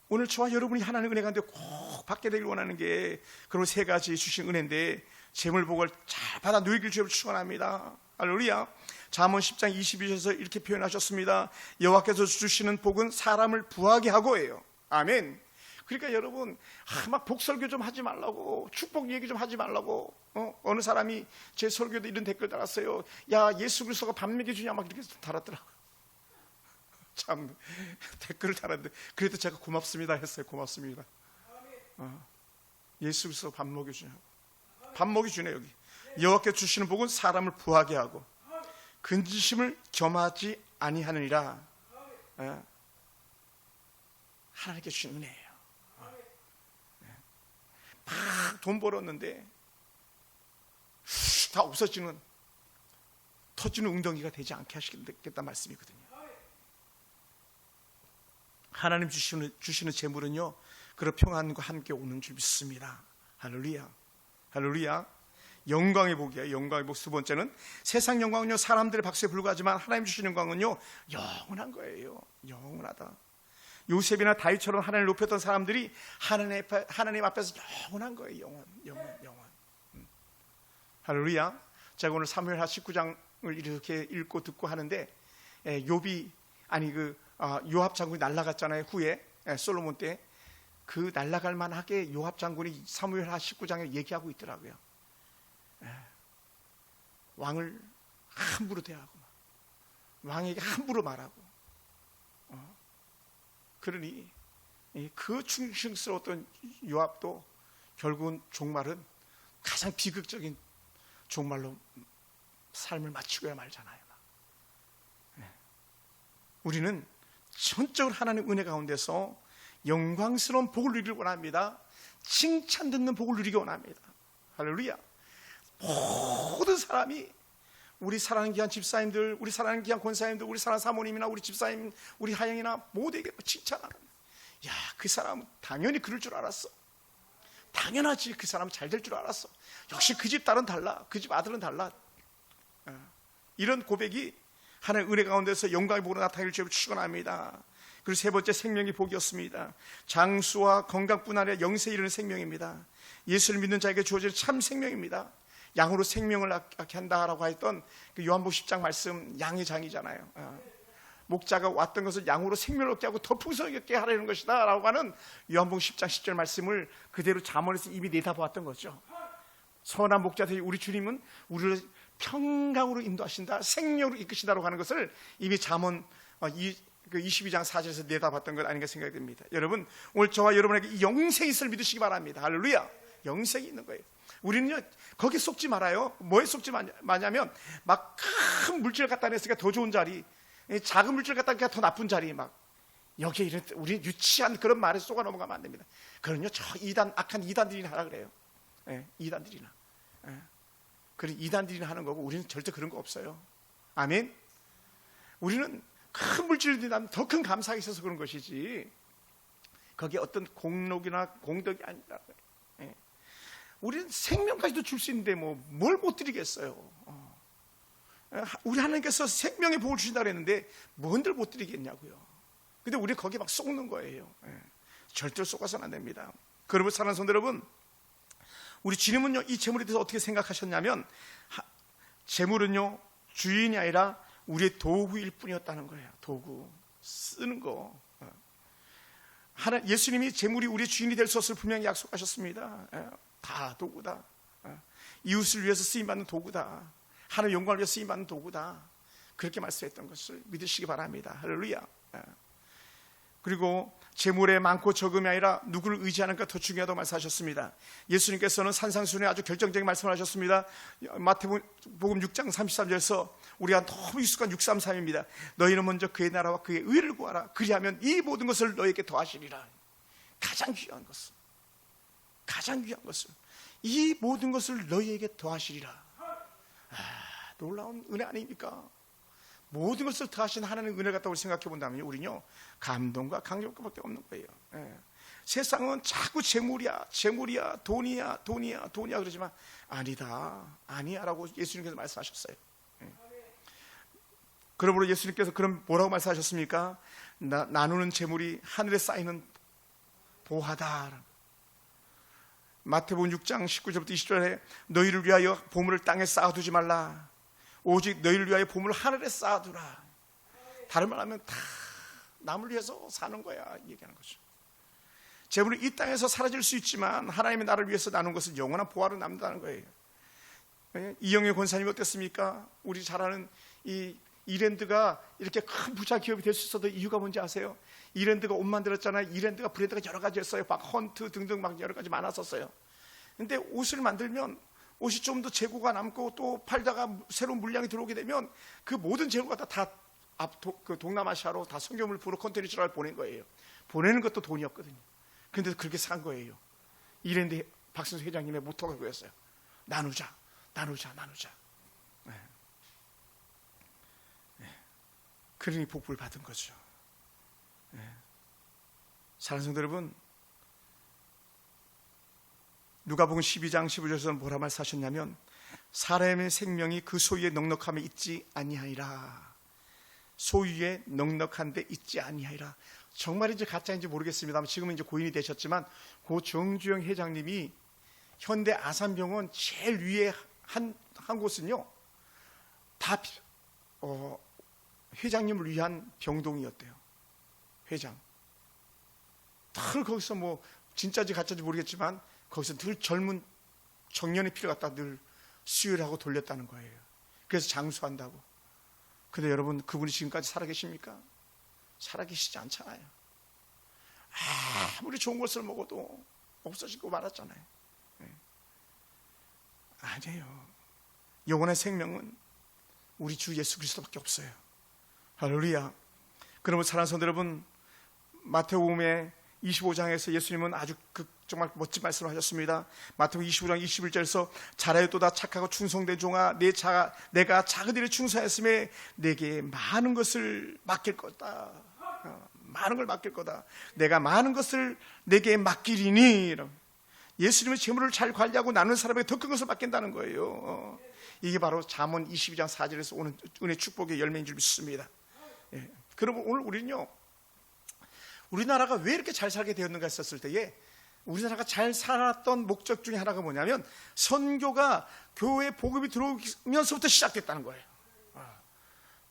오늘 저와 여러분이 하나님의 은혜 가운데 꼭 받게 되길 원하는 게 그런 세 가지 주신 은혜인데, 재물복을 잘 받아 누리길 주님을 축원합니다. 할렐루야. 잠언 10장 22절에서 이렇게 표현하셨습니다. 여호와께서 주시는 복은 사람을 부하게 하고예요. 아멘. 그러니까 여러분 막 복설교 좀 하지 말라고, 축복 얘기 좀 하지 말라고 어느 사람이 제 설교도 이런 댓글 달았어요. 야, 예수 그리스도가 밥 먹여주냐 막 이렇게 달았더라고요. 참 댓글을 달았는데 그래도 제가 고맙습니다 했어요. 고맙습니다. 예수 그리스도가 밥 먹여주냐고. 밥 먹여주네. 여기 여호와께 주시는 복은 사람을 부하게 하고 근지심을 겸하지 아니하느니라. 하나님께 주신 은혜예요. 막 돈 벌었는데 다 없어지는, 터지는 웅덩이가 되지 않게 하시겠다는 말씀이거든요. 하나님 주시는 재물은요, 그런 평안과 함께 오는 줄 믿습니다. 할렐루야. 할렐루야. 영광의 복이에요. 영광의 복. 두 번째는 세상 영광은요 사람들의 박수에 불과하지만 하나님 주시는 영광은요 영원한 거예요. 영원하다. 요셉이나 다윗처럼 하나님을 높였던 사람들이 하나님 앞에서 영원한 거예요. 영원. 할렐루야. 제가 오늘 사무엘하 19장을 이렇게 읽고 듣고 하는데 요압 장군이 날아갔잖아요. 후에 솔로몬 때 그 날아갈 만하게 요압 장군이 사무엘하 19장에 얘기하고 있더라고요. 왕을 함부로 대하고 왕에게 함부로 말하고 그러니 그 충성스러웠던 요압도 결국은 종말은 가장 비극적인 종말로 삶을 마치고야 말잖아요. 우리는 전적으로 하나님의 은혜 가운데서 영광스러운 복을 누리길 원합니다. 칭찬 듣는 복을 누리기 원합니다. 할렐루야. 모든 사람이 우리 사랑하는 귀한 집사님들, 우리 사랑하는 귀한 권사님들, 우리 사랑하는 사모님이나 우리 집사님, 우리 하영이나 모두에게 칭찬하는, 야, 그 사람은 당연히 그럴 줄 알았어. 당연하지. 그 사람은 잘 될 줄 알았어. 역시 그 집 딸은 달라. 그 집 아들은 달라. 이런 고백이 하나님의 은혜 가운데서 영광의 복으로 나타날 줄 축원합니다. 그리고 세 번째, 생명의 복이었습니다. 장수와 건강뿐 아니라 영생에 이르는 생명입니다. 예수를 믿는 자에게 주어지는 참 생명입니다. 양으로 생명을 낳게 한다라고 했던 그 요한복음 10장 말씀, 양의 장이잖아요. 목자가 왔던 것을 양으로 생명을 얻게 하고 더 풍성하게 하려는 것이다 라고 하는 요한복음 10장 10절 말씀을 그대로 잠언에서 이미 내다보았던 거죠. 선한 목자들이, 우리 주님은 우리를 평강으로 인도하신다, 생명으로 이끄신다라고 하는 것을 이미 잠언 22장 4절에서 내다봤던 것 아닌가 생각이 듭니다. 여러분, 오늘 저와 여러분에게 이 영생이 있을 믿으시기 바랍니다. 할렐루야. 영생이 있는 거예요. 우리는요 거기에 속지 말아요. 뭐에 속지 마냐면 막 큰 물질을 갖다 냈으니까 더 좋은 자리, 작은 물질 갖다 내니까 더 나쁜 자리, 막 여기에 이런 우리 유치한 그런 말에 속아 넘어가면 안 됩니다. 그럼요 저 악한 이단들이나 하라 그래요. 이단들이나. 그래 이단들이나 하는 거고 우리는 절대 그런 거 없어요. 아멘. 우리는 큰 물질이 나면 더 큰 감사가 있어서 그런 것이지 거기에 어떤 공록이나 공덕이 아니라. 우리는 생명까지도 줄 수 있는데 뭘 못 드리겠어요. 우리 하나님께서 생명의 복을 주신다고 했는데 뭔들 못 드리겠냐고요. 근데 우리 거기에 막 속는 거예요. 절대로 속아서는 안 됩니다. 여러분, 사랑하는 성도 여러분, 우리 주님은요 이 재물에 대해서 어떻게 생각하셨냐면 재물은요 주인이 아니라 우리의 도구일 뿐이었다는 거예요. 도구, 쓰는 거. 예수님이 재물이 우리의 주인이 될 것을 분명히 약속하셨습니다. 다 도구다. 이웃을 위해서 쓰임받는 도구다. 하나님 영광을 위해서 쓰임받는 도구다. 그렇게 말씀했던 것을 믿으시기 바랍니다. 할렐루야. 그리고 재물의 많고 적음이 아니라 누구를 의지하는가 더 중요하다고 말씀하셨습니다. 예수님께서는 산상수훈에 아주 결정적인 말씀을 하셨습니다. 마태복음 6장 33절에서 우리가 너무 익숙한 633입니다. 너희는 먼저 그의 나라와 그의 의를 구하라. 그리하면 이 모든 것을 너희에게 더하시리라. 가장 귀한 것을, 가장 귀한 것을, 이 모든 것을 너희에게 더하시리라. 놀라운 은혜 아닙니까? 모든 것을 더하신 하나님의 은혜 같다고 생각해 본다면 우리는요 감동과 강력밖에 없는 거예요. 세상은 자꾸 재물이야, 돈이야 그러지만 아니다, 아니야라고 예수님께서 말씀하셨어요. 그러므로 예수님께서 그럼 뭐라고 말씀하셨습니까? 나누는 재물이 하늘에 쌓이는 보하다. 마태복음 6장 19절부터 20절에 너희를 위하여 보물을 땅에 쌓아두지 말라. 오직 너희를 위하여 보물을 하늘에 쌓아두라. 다른 말하면 다 남을 위해서 사는 거야 얘기하는 거죠. 재물이 이 땅에서 사라질 수 있지만 하나님의 나라를 위해서 나눈 것은 영원한 보화로 남는다는 거예요. 이영애 권사님 어땠습니까? 우리 잘 아는 이 이랜드가 이렇게 큰 부자 기업이 될 수 있어도 이유가 뭔지 아세요? 이랜드가 옷 만들었잖아요. 이랜드가 브랜드가 여러 가지였어요. 막 헌트 등등 막 여러 가지 많았었어요. 근데 옷을 만들면 옷이 좀 더 재고가 남고 또 팔다가 새로운 물량이 들어오게 되면 그 모든 재고가 다 동남아시아로 다 성경을 부로 컨테이너를 보낸 거예요. 보내는 것도 돈이었거든요. 근데 그렇게 산 거예요. 이랜드 박선수 회장님의 모토가 그거였어요. 나누자. 네. 그러니 복부를 받은 거죠. 사랑하는 성도 여러분, 누가복음 12장 15절에서는 뭐라 말씀하셨냐면 사람의 생명이 그 소유의 넉넉함에 있지 아니하리라. 소유의 넉넉한데 있지 아니하리라. 정말인지 가짜인지 모르겠습니다만 지금은 이제 고인이 되셨지만 고 정주영 회장님이 현대 아산병원 제일 위에 한 곳은요 다 회장님을 위한 병동이었대요. 회장 늘 거기서 뭐 진짜지 가짜인지 모르겠지만 거기서 늘 젊은 청년의 피를 갖다 늘 수혈하고 돌렸다는 거예요. 그래서 장수한다고. 근데 여러분 그분이 지금까지 살아계십니까? 살아계시지 않잖아요. 아무리 좋은 것을 먹어도 없어지고 말았잖아요. 아니에요. 영원의 생명은 우리 주 예수 그리스도밖에 없어요. 할렐루야. 그러면 사랑하는 성도 여러분, 마태복음의 25장에서 예수님은 아주 정말 멋진 말씀을 하셨습니다. 마태복음 25장 21절에서 잘하였도다 착하고 충성된 종아, 내가 작은 일에 충성하였음에 내게 많은 것을 맡길 거다. 많은 걸 맡길 거다. 내가 많은 것을 내게 맡기리니. 예수님의 재물을 잘 관리하고 나누는 사람에게 더 큰 것을 맡긴다는 거예요. 이게 바로 잠언 22장 4절에서 오는 은혜 축복의 열매인 줄 믿습니다. 그러면 오늘 우리는요, 우리나라가 왜 이렇게 잘 살게 되었는가 했었을 때에 우리나라가 잘 살았던 목적 중에 하나가 뭐냐면 선교가 교회에 복음이 들어오면서부터 시작됐다는 거예요.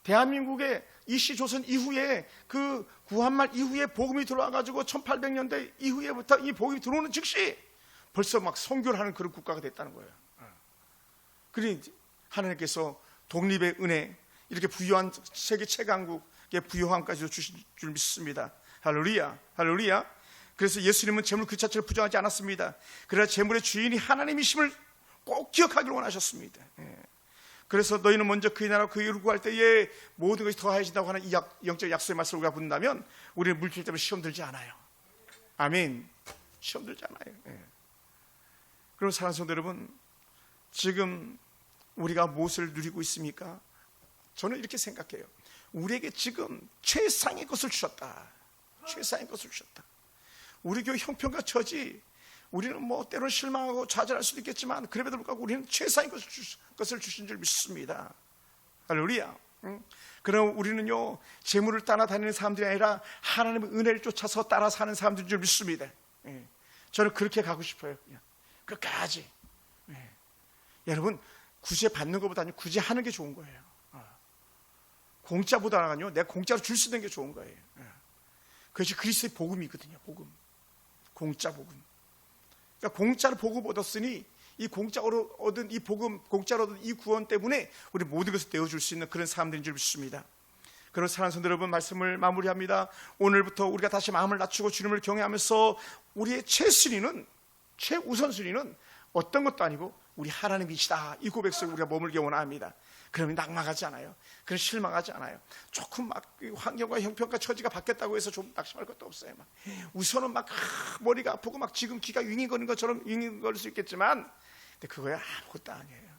대한민국의 이시조선 이후에 그 구한말 이후에 복음이 들어와가지고 1800년대 이후에부터 이 복음이 들어오는 즉시 벌써 막 선교를 하는 그런 국가가 됐다는 거예요. 그러니 하나님께서 독립의 은혜 이렇게 부유한 세계 최강국의 부유함까지도 주신 줄 믿습니다. 할렐루야, 할렐루야. 그래서 예수님은 재물 그 자체를 부정하지 않았습니다. 그러나 재물의 주인이 하나님이심을 꼭 기억하기를 원하셨습니다. 그래서 너희는 먼저 그의 나라와 그의 의를 구할 때에 모든 것이 더하여진다고 하는 이 영적 약속의 말씀을 우리가 붙는다면 우리는 물질 때문에 시험 들지 않아요. 아멘. 시험 들지 않아요. 그럼 사랑하는 성도 여러분, 지금 우리가 무엇을 누리고 있습니까? 저는 이렇게 생각해요. 우리에게 지금 최상의 것을 주셨다. 최상의 것을 주셨다. 우리 교회 형편과 처지, 우리는 뭐 때로는 실망하고 좌절할 수도 있겠지만 그럼에도 불구하고 우리는 최상의 것을 주신 줄 믿습니다. 할렐루야. 그럼 우리는요, 재물을 따라다니는 사람들이 아니라 하나님의 은혜를 쫓아서 따라 사는 사람들인 줄 믿습니다. 저는 그렇게 가고 싶어요. 그냥 끝까지. 여러분, 구제 받는 것보다는 구제하는 게 좋은 거예요. 공짜보다는요, 내가 공짜로 줄 수 있는 게 좋은 거예요. 그것이 그리스도의 복음이거든요. 복음, 공짜 복음. 그러니까 공짜로 복음 얻었으니 이 공짜로 얻은 이 복음, 공짜로 얻은 이 구원 때문에 우리 모든 것을 내어줄 수 있는 그런 사람들인 줄 믿습니다. 그런 사랑하는 성도 여러분, 말씀을 마무리합니다. 오늘부터 우리가 다시 마음을 낮추고 주님을 경외하면서 우리의 최우선순위는 어떤 것도 아니고 우리 하나님이시다, 이 고백 속에 우리가 머물기 원합니다. 그러면 낙망하지 않아요. 그럼 실망하지 않아요. 조금 막 환경과 형편과 처지가 바뀌었다고 해서 좀 낙심할 것도 없어요. 막 우선은 막 머리가 아프고 막 지금 귀가 윙윙거리는 것처럼 윙윙거릴 수 있겠지만, 근데 그거야 아무것도 아니에요.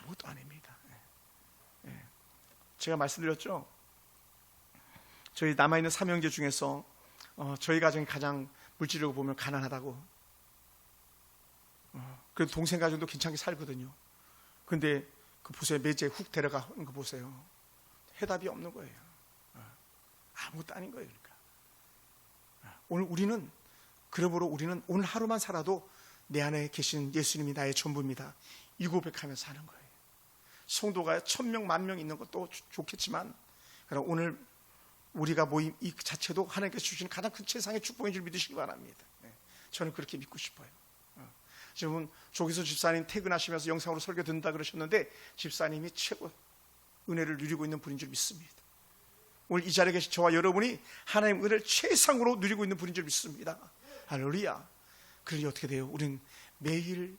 아무것도 아닙니다. 제가 말씀드렸죠. 저희 남아있는 삼형제 중에서 저희 가정이 가장 물질적으로 보면 가난하다고. 그 동생 가정도 괜찮게 살거든요. 근데 그 보세요. 매제 훅 데려가는 거 보세요. 해답이 없는 거예요. 아무것도 아닌 거예요. 그러니까 오늘 우리는, 그러므로 우리는 오늘 하루만 살아도 내 안에 계신 예수님이 나의 전부입니다, 이 고백하면서 사는 거예요. 성도가 1000명, 10,000명 있는 것도 좋겠지만, 그러나 오늘 우리가 모임 이 자체도 하나님께서 주시는 가장 큰 최상의 축복인 줄 믿으시기 바랍니다. 저는 그렇게 믿고 싶어요. 지금 조기수 집사님 퇴근하시면서 영상으로 설교 듣는다 그러셨는데 집사님이 최고 은혜를 누리고 있는 분인 줄 믿습니다. 오늘 이 자리에 계신 저와 여러분이 하나님 은혜를 최상으로 누리고 있는 분인 줄 믿습니다. 할렐루야. 그러니 어떻게 돼요? 우리는 매일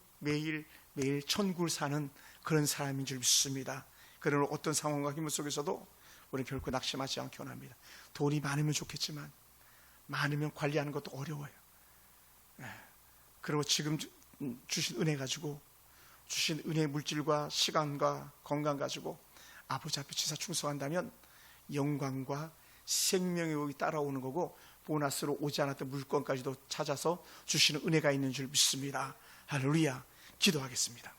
천국을 사는 그런 사람인 줄 믿습니다. 그러나 어떤 상황과 힘 속에서도 우리는 결코 낙심하지 않기 원합니다. 돈이 많으면 좋겠지만 많으면 관리하는 것도 어려워요. 그리고 지금 주신 은혜 가지고, 주신 은혜의 물질과 시간과 건강 가지고 아버지 앞에 지사 충성한다면 영광과 생명의 복이 따라오는 거고, 보너스로 오지 않았던 물건까지도 찾아서 주시는 은혜가 있는 줄 믿습니다. 할렐루야. 기도하겠습니다.